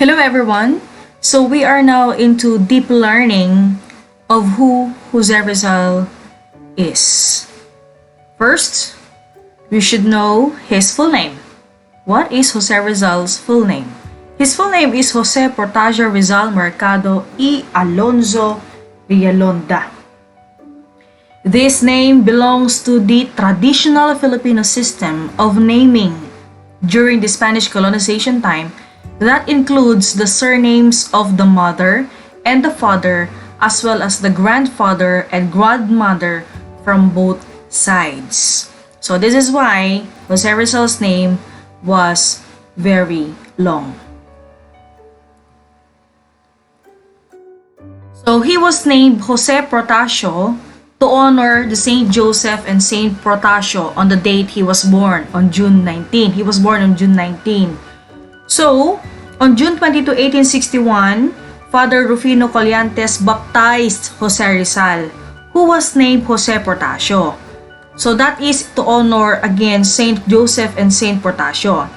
Hello everyone. So we are now into deep learning of who Jose Rizal is. First, we should know his full name. What is Jose Rizal's full name? His full name is Jose Portacio Rizal Mercado y Alonso Villalonda. This name belongs to the traditional Filipino system of naming during the Spanish colonization time that includes the surnames of the mother and the father as well as the grandfather and grandmother from both sides. So this is why Jose Rizal's name was very long. So he was named Jose Protasio to honor the Saint Joseph and Saint Protasio on the date he was born on June 19. He was born on June 19. So, on June 22, 1861, Father Rufino Colliantes baptized Jose Rizal, who was named Jose Portacio. So that is to honor again Saint Joseph and Saint Portacio.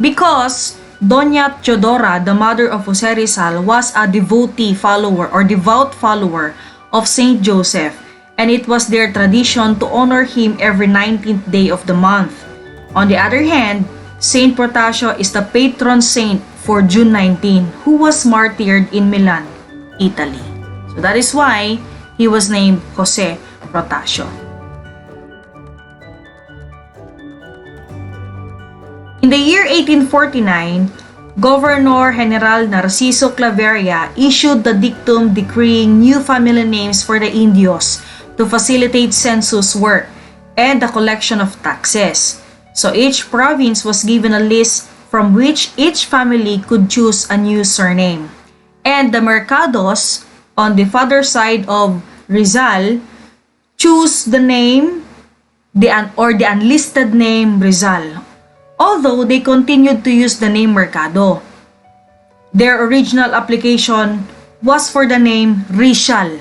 Because Doña Teodora, the mother of Jose Rizal, was a devotee follower or devout follower of Saint Joseph, and it was their tradition to honor him every 19th day of the month. On the other hand, Saint Portacio is the patron saint for June 19, who was martyred in Milan, Italy. So that is why he was named Jose Portacio. In the year 1849, Governor General Narciso Claveria issued the dictum decreeing new family names for the Indios to facilitate census work and the collection of taxes. So each province was given a list from which each family could choose a new surname. And the Mercados, on the father side of Rizal, choose the name the unlisted name Rizal, although they continued to use the name Mercado. Their original application was for the name Rizal,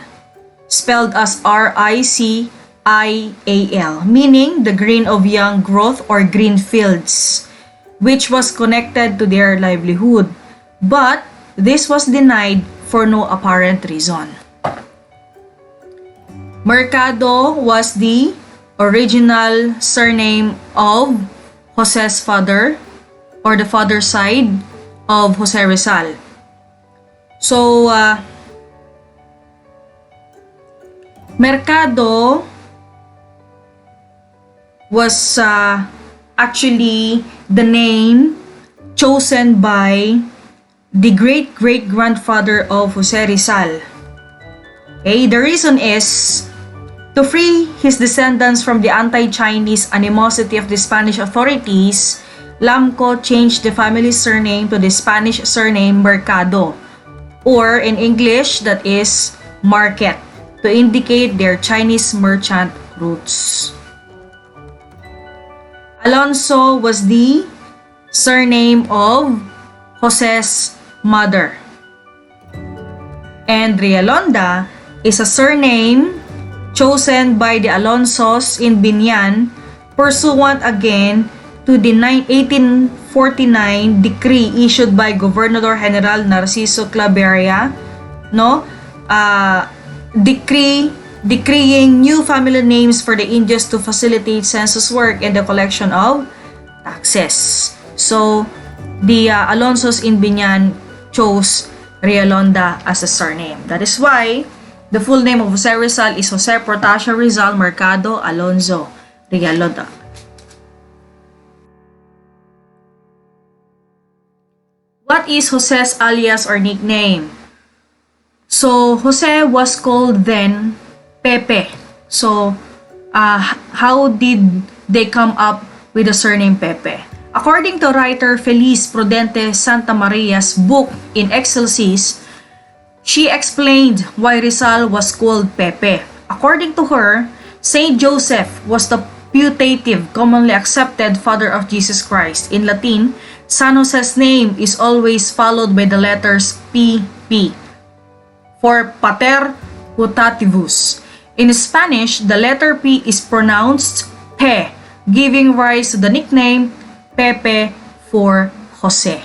spelled as Rical, meaning the green of young growth or green fields, which was connected to their livelihood. But this was denied for no apparent reason. Mercado was the original surname of Jose's father, or the father side of Jose Rizal. So, Mercado was actually the name chosen by the great-great-grandfather of Jose Rizal. Okay, the reason is to free his descendants from the anti-Chinese animosity of the Spanish authorities. Lamco changed the family surname to the Spanish surname Mercado, or in English that is Market, to indicate their Chinese merchant roots. Alonso was the surname of Jose's mother. And Rialonda is a surname chosen by the Alonsos in Binyan pursuant again to the 1849 decree issued by Governor General Narciso Claveria, decreeing new family names for the Indios to facilitate census work and the collection of taxes. So, the Alonsos in Binyan chose Rialonda as a surname. That is why the full name of Jose Rizal is Jose Portacio Rizal Mercado Alonso Rialonda. What is Jose's alias or nickname? So, Jose was called then Pepe. So, how did they come up with the surname Pepe? According to writer Feliz Prudente Santa Maria's book In Excelsis, she explained why Rizal was called Pepe. According to her, Saint Joseph was the putative, commonly accepted father of Jesus Christ. In Latin, San Jose's name is always followed by the letters PP for Pater Putativus. In Spanish, the letter P is pronounced P, giving rise to the nickname Pepe for Jose.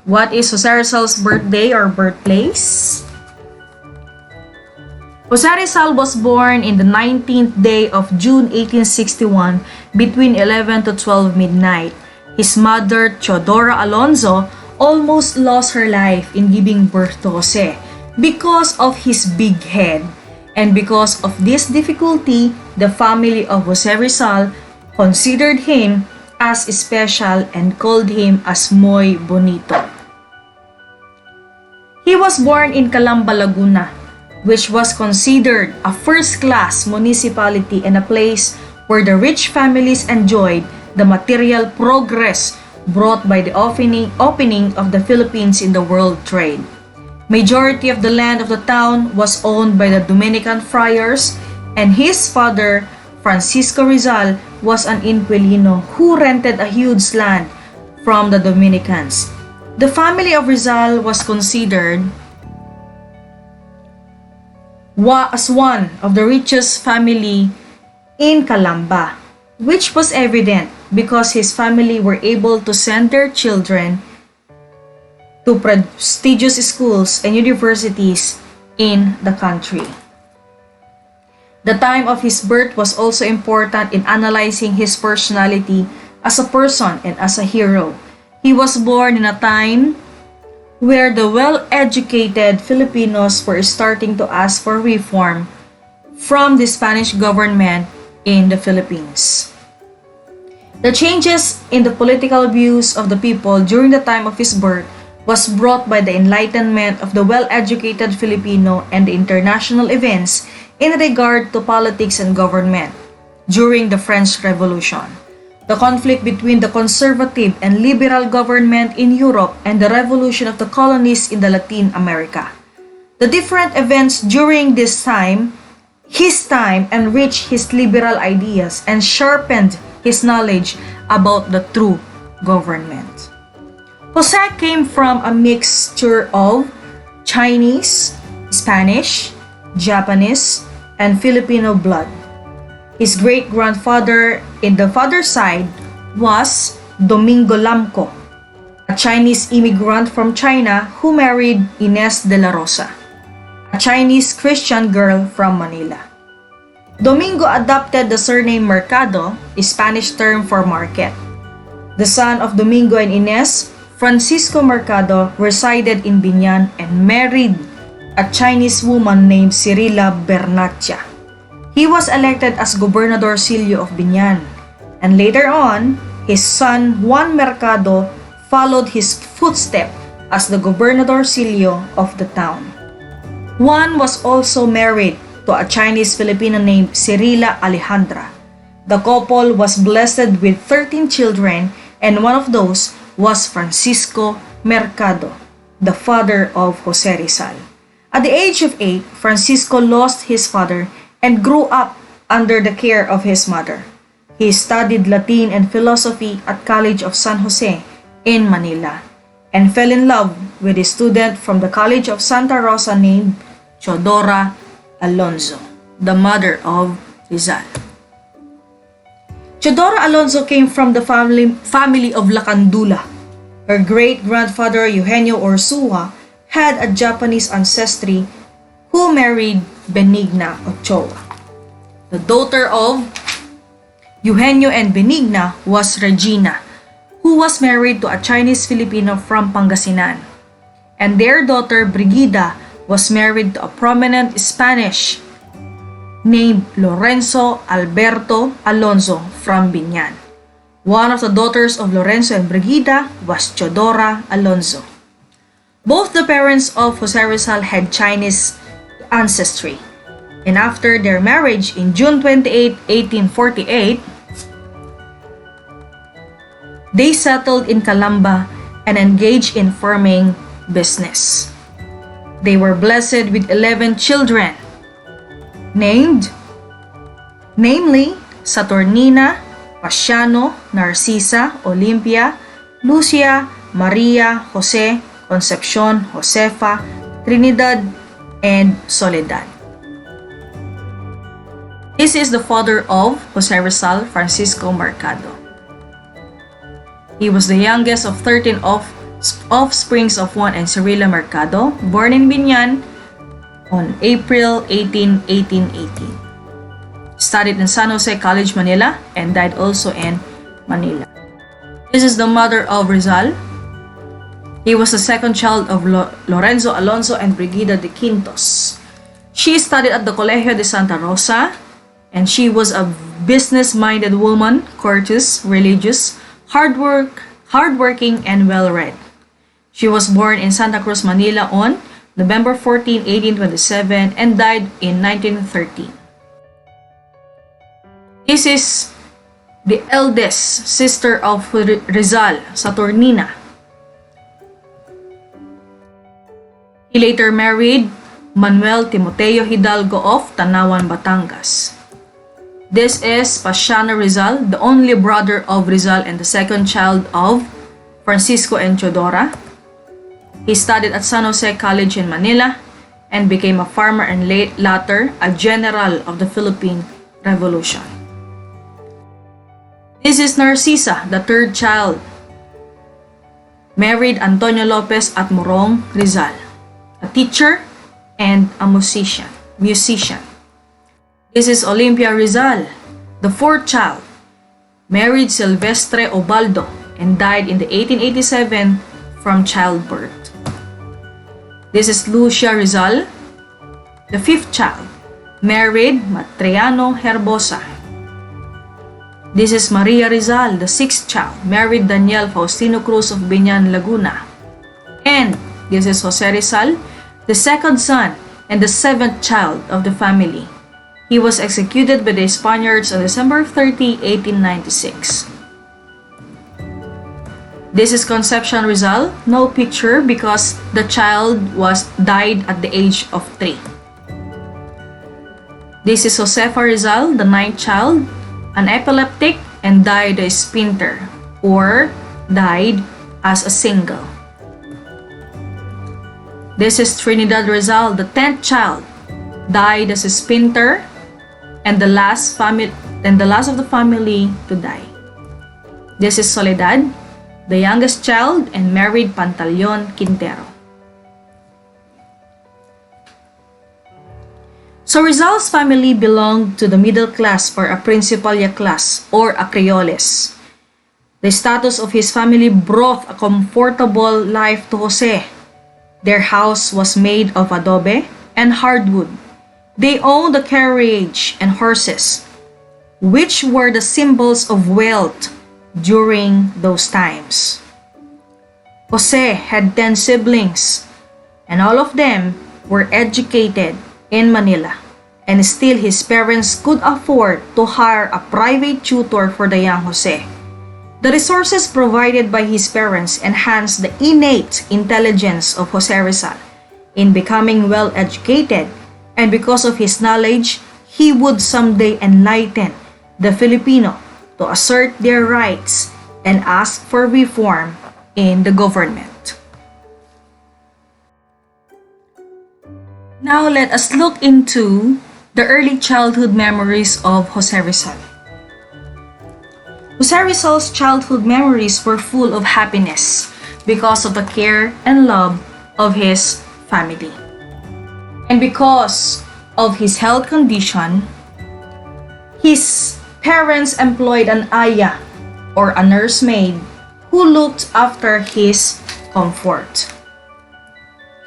What is Jose Rizal's birthday or birthplace? Jose Rizal was born in the 19th day of June 1861 between 11 to 12 midnight. His mother, Teodora Alonzo, almost lost her life in giving birth to Jose because of his big head. And because of this difficulty, the family of Jose Rizal considered him as special and called him as Muy Bonito. He was born in Calamba, Laguna, which was considered a first-class municipality and a place where the rich families enjoyed the material progress brought by the opening of the Philippines in the world trade. Majority of the land of the town was owned by the Dominican friars, and his father, Francisco Rizal, was an inquilino who rented a huge land from the Dominicans. The family of Rizal was considered as one of the richest family in Calamba, which was evident because his family were able to send their children to prestigious schools and universities in the country. The time of his birth was also important in analyzing his personality as a person and as a hero. He was born in a time where the well-educated Filipinos were starting to ask for reform from the Spanish government in the Philippines. The changes in the political views of the people during the time of his birth was brought by the enlightenment of the well-educated Filipino and the international events in regard to politics and government during the French Revolution, the conflict between the conservative and liberal government in Europe and the revolution of the colonies in the Latin America. The different events during this time, his time enriched his liberal ideas and sharpened his knowledge about the true government. Jose came from a mixture of Chinese, Spanish, Japanese, and Filipino blood. His great-grandfather in the father's side was Domingo Lamco, a Chinese immigrant from China who married Ines de la Rosa, a Chinese Christian girl from Manila. Domingo adopted the surname Mercado, a Spanish term for market. The son of Domingo and Ines, Francisco Mercado, resided in Biñan and married a Chinese woman named Cirila Bernaccia. He was elected as Gobernador Silio of Biñan, and later on, his son Juan Mercado followed his footsteps as the Gobernador Silio of the town. Juan was also married to a Chinese Filipino named Cirila Alejandra. The couple was blessed with 13 children, and one of those was Francisco Mercado, the father of Jose Rizal. At the age of 8, Francisco lost his father and grew up under the care of his mother. He studied Latin and philosophy at College of San Jose in Manila and fell in love with a student from the College of Santa Rosa named Teodora Alonzo, the mother of Rizal. Teodora Alonzo came from the family of Lacandula. Her great-grandfather Eugenio Ursua had a Japanese ancestry who married Benigna Ochoa. The daughter of Eugenio and Benigna was Regina, who was married to a Chinese Filipino from Pangasinan, and their daughter Brigida was married to a prominent Spanish named Lorenzo Alberto Alonzo from Biñan. One of the daughters of Lorenzo and Brigida was Teodora Alonzo. Both the parents of Jose Rizal had Chinese ancestry, and after their marriage in June 28, 1848, they settled in Calamba and engaged in farming business. They were blessed with 11 children, namely Saturnina, Pasiano, Narcisa, Olympia, Lucia, Maria, Jose, Concepcion, Josefa, Trinidad, and Soledad. This is the father of Jose Rizal, Francisco Mercado. He was the youngest of 13 of offsprings of Juan and Cirila Mercado, born in Binyan on April 18, 1818. Studied in San Jose College, Manila, and died also in Manila. This is the mother of Rizal. He was the second child of Lorenzo Alonso and Brigida de Quintos. She studied at the Colegio de Santa Rosa, and she was a business-minded woman, courteous, religious, hardworking, and well-read. She was born in Santa Cruz, Manila on November 14, 1827 and died in 1913. This is the eldest sister of Rizal, Saturnina. He later married Manuel Timoteo Hidalgo of Tanawan, Batangas. This is Pasiano Rizal, the only brother of Rizal and the second child of Francisco and Teodora. He studied at San Jose College in Manila and became a farmer and later a general of the Philippine Revolution. This is Narcisa, the third child. Married Antonio Lopez at Morong Rizal, a teacher and a musician. This is Olympia Rizal, the fourth child. Married Silvestre Obaldo and died in the 1887 from childbirth. This is Lucia Rizal, the fifth child. Married Matriano Herbosa. This is Maria Rizal, the sixth child. Married Daniel Faustino Cruz of Binyan, Laguna. And this is Jose Rizal, the second son and the seventh child of the family. He was executed by the Spaniards on December 30, 1896. This is Concepcion Rizal, no picture because the child died at the age of 3. This is Josefa Rizal, the ninth child, an epileptic and died a spinter or died as a single. This is Trinidad Rizal, the 10th child, died as a spinter and the last of the family to die. This is Soledad, the youngest child, and married Pantaleon Quintero. So Rizal's family belonged to the middle class or a principalia class or a creoles. The status of his family brought a comfortable life to Jose. Their house was made of adobe and hardwood. They owned a carriage and horses, which were the symbols of wealth during those times. Jose had 10 siblings, and all of them were educated in Manila, and still his parents could afford to hire a private tutor for the young Jose. The resources provided by his parents enhanced the innate intelligence of Jose Rizal in becoming well educated, and because of his knowledge, he would someday enlighten the Filipino to assert their rights and ask for reform in the government. Now let us look into the early childhood memories of Jose Rizal. Jose Rizal's childhood memories were full of happiness because of the care and love of his family. And because of his health condition, his parents employed an aya or a nursemaid who looked after his comfort.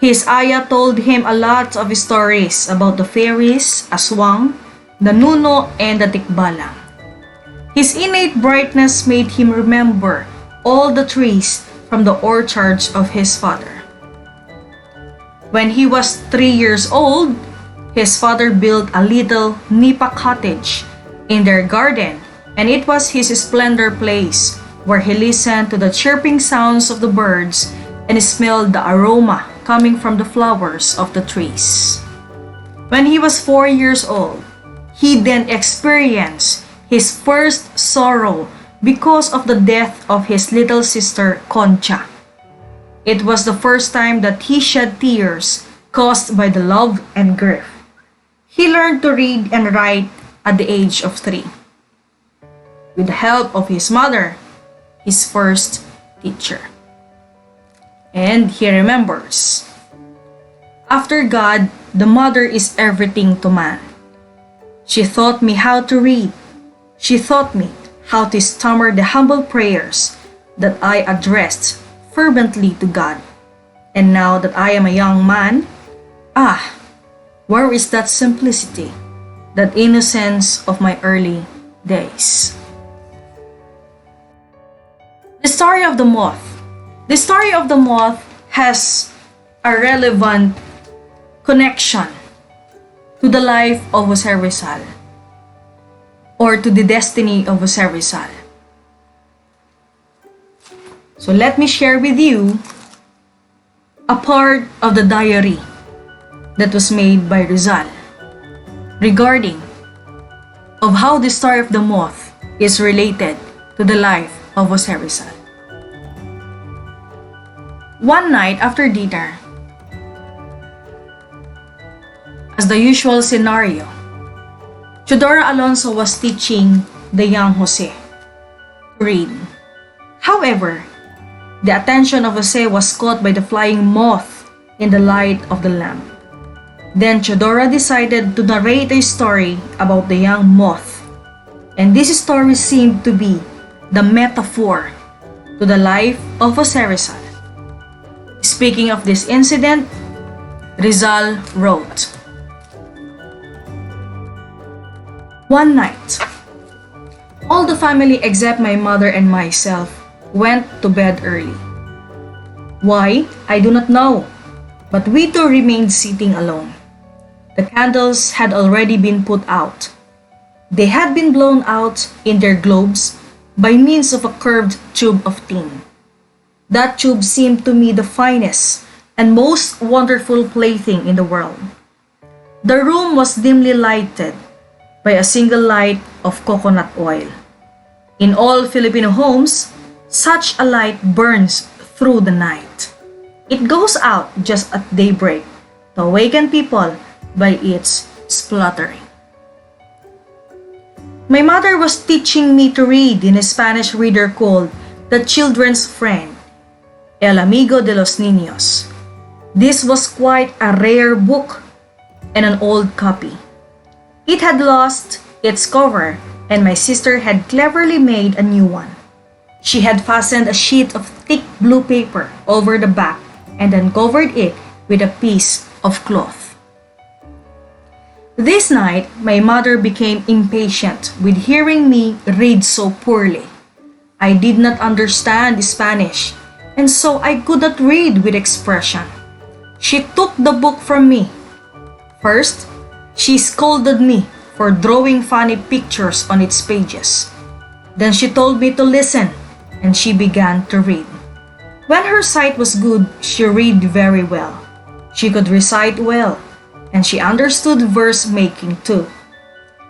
His aya told him a lot of stories about the fairies, aswang, the nuno, and the tikbalang. His innate brightness made him remember all the trees from the orchards of his father. When he was 3 years old, his father built a little nipa cottage in their garden, and it was his splendor place where he listened to the chirping sounds of the birds and smelled the aroma coming from the flowers of the trees. When he was 4 years old, he then experienced his first sorrow because of the death of his little sister Concha. It was the first time that he shed tears caused by the love and grief. He learned to read and write at the age of 3, with the help of his mother, his first teacher. And he remembers. After God, the mother is everything to man. She taught me how to read. She taught me how to stammer the humble prayers that I addressed fervently to God. And now that I am a young man, where is that simplicity, that innocence of my early days? The story of the moth. The story of the moth has a relevant connection to the life of Jose Rizal, or to the destiny of Jose Rizal. So let me share with you a part of the diary that was made by Rizal regarding of how the story of the moth is related to the life of Jose Rizal. One night after dinner, as the usual scenario, Chodora Alonso was teaching the young Jose to read. However, the attention of Jose was caught by the flying moth in the light of the lamp. Then Chodora decided to narrate a story about the young moth, and this story seemed to be the metaphor to the life of Jose Rizal. Speaking of this incident, Rizal wrote, "One night, all the family except my mother and myself went to bed early. Why, I do not know, but we two remained sitting alone. The candles had already been put out. They had been blown out in their globes by means of a curved tube of tin. That tube seemed to me the finest and most wonderful plaything in the world. The room was dimly lighted by a single light of coconut oil. In all Filipino homes, such a light burns through the night. It goes out just at daybreak to awaken people by its spluttering. My mother was teaching me to read in a Spanish reader called The Children's Friend, El Amigo de los Niños. This was quite a rare book and an old copy. It had lost its cover, and my sister had cleverly made a new one. She had fastened a sheet of thick blue paper over the back and then covered it with a piece of cloth. This night, my mother became impatient with hearing me read so poorly. I did not understand Spanish, and so I could not read with expression. She took the book from me. First, she scolded me for drawing funny pictures on its pages. Then she told me to listen, and she began to read. When her sight was good, she read very well. She could recite well, and she understood verse making too.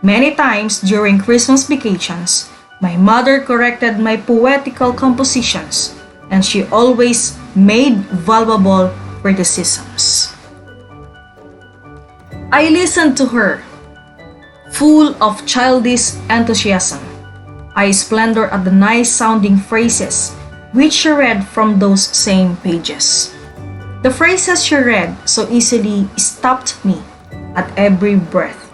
Many times during Christmas vacations, my mother corrected my poetical compositions, and she always made valuable criticisms. I listened to her, full of childish enthusiasm. I splendor at the nice-sounding phrases which she read from those same pages. The phrases she read so easily stopped me at every breath.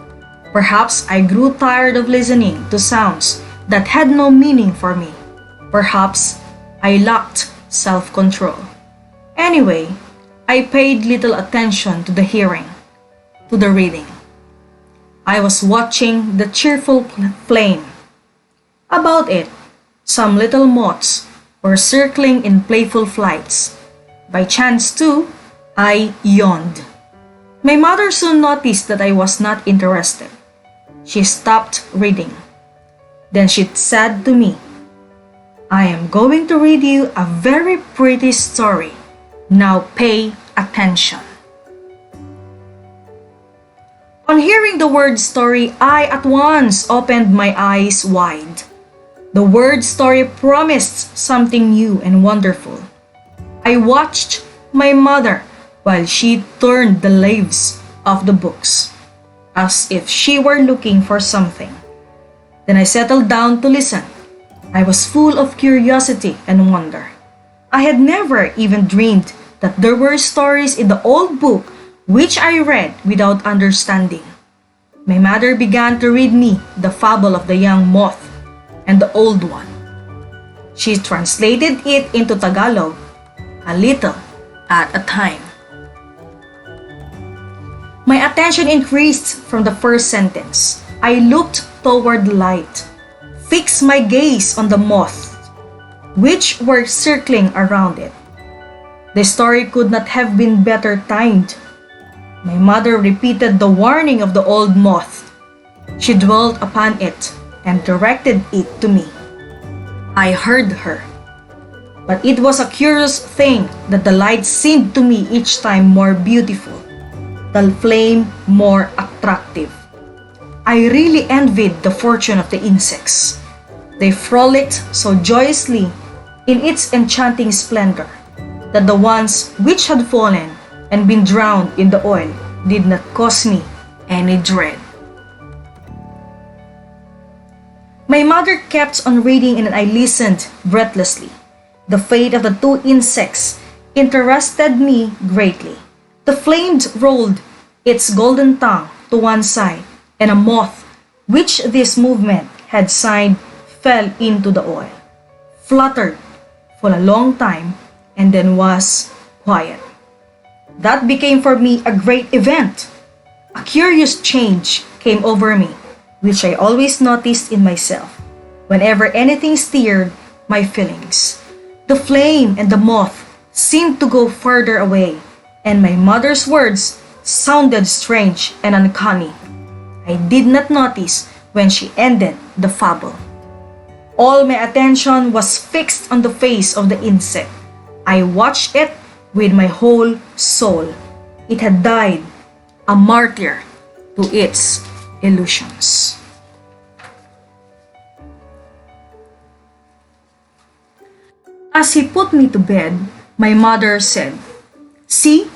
Perhaps I grew tired of listening to sounds that had no meaning for me. Perhaps I lacked self-control. Anyway, I paid little attention to the hearing, to the reading. I was watching the cheerful flame. About it, some little moths were circling in playful flights. By chance, too, I yawned. My mother soon noticed that I was not interested. She stopped reading. Then she said to me, "I am going to read you a very pretty story. Now pay attention." On hearing the word story, I at once opened my eyes wide. The word story promised something new and wonderful. I watched my mother while she turned the leaves of the books, as if she were looking for something. Then I settled down to listen. I was full of curiosity and wonder. I had never even dreamed that there were stories in the old book which I read without understanding. My mother began to read me the fable of the young moth and the old one. She translated it into Tagalog, a little at a time. My attention increased from the first sentence. I looked toward the light, fixed my gaze on the moths, which were circling around it. The story could not have been better timed. My mother repeated the warning of the old moth. She dwelt upon it and directed it to me. I heard her. But it was a curious thing that the light seemed to me each time more beautiful, the flame more attractive. I really envied the fortune of the insects. They frolicked so joyously in its enchanting splendor that the ones which had fallen and been drowned in the oil did not cause me any dread. My mother kept on reading and I listened breathlessly. The fate of the two insects interested me greatly. The flame rolled its golden tongue to one side, and a moth, which this movement had signed, fell into the oil, fluttered for a long time, and then was quiet. That became for me a great event. A curious change came over me, which I always noticed in myself whenever anything stirred my feelings. The flame and the moth seemed to go further away, and my mother's words sounded strange and uncanny. I did not notice when she ended the fable. All my attention was fixed on the face of the insect. I watched it with my whole soul. It had died, a martyr to its illusions. As he put me to bed, my mother said, "See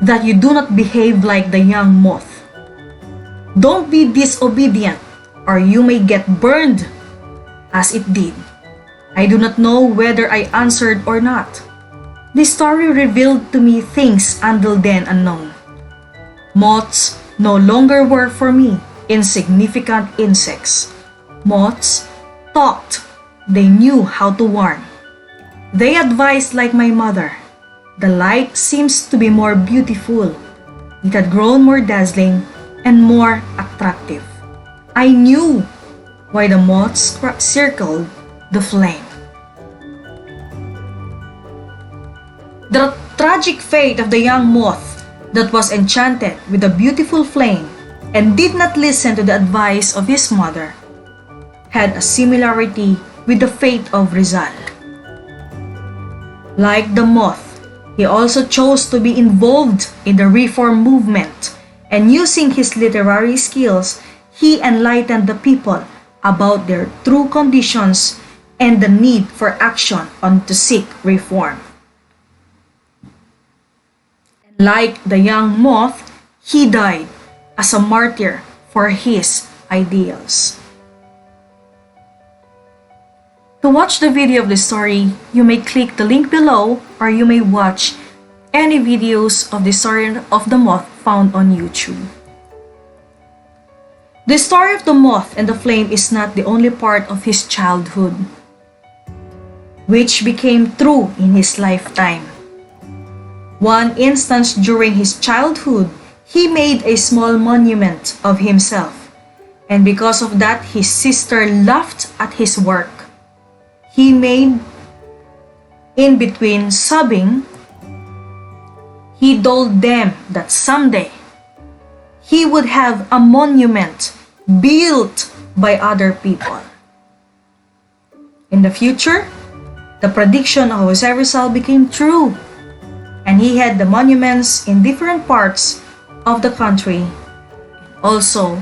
that you do not behave like the young moth. Don't be disobedient or you may get burned as it did." I do not know whether I answered or not. This story revealed to me things until then unknown. Moths no longer were for me insignificant insects. Moths talked. They knew how to warn. They advised like my mother. The light seems to be more beautiful. It had grown more dazzling and more attractive. I knew why the moths circled the flame. The tragic fate of the young moth that was enchanted with the beautiful flame and did not listen to the advice of his mother had a similarity with the fate of Rizal. Like the moth, he also chose to be involved in the reform movement, and using his literary skills, he enlightened the people about their true conditions and the need for action on to seek reform. Like the young moth, he died as a martyr for his ideals. To watch the video of the story, you may click the link below or you may watch any videos of the story of the moth found on YouTube. The story of the moth and the flame is not the only part of his childhood, which became true in his lifetime. One instance during his childhood, he made a small monument of himself, and because of that, his sister laughed at his work. He made, in between sobbing, he told them that someday he would have a monument built by other people. In the future, the prediction of Jose Rizal became true, and he had the monuments in different parts of the country, also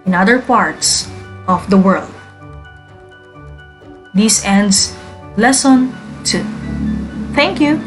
in other parts of the world. This ends Lesson 2. Thank you.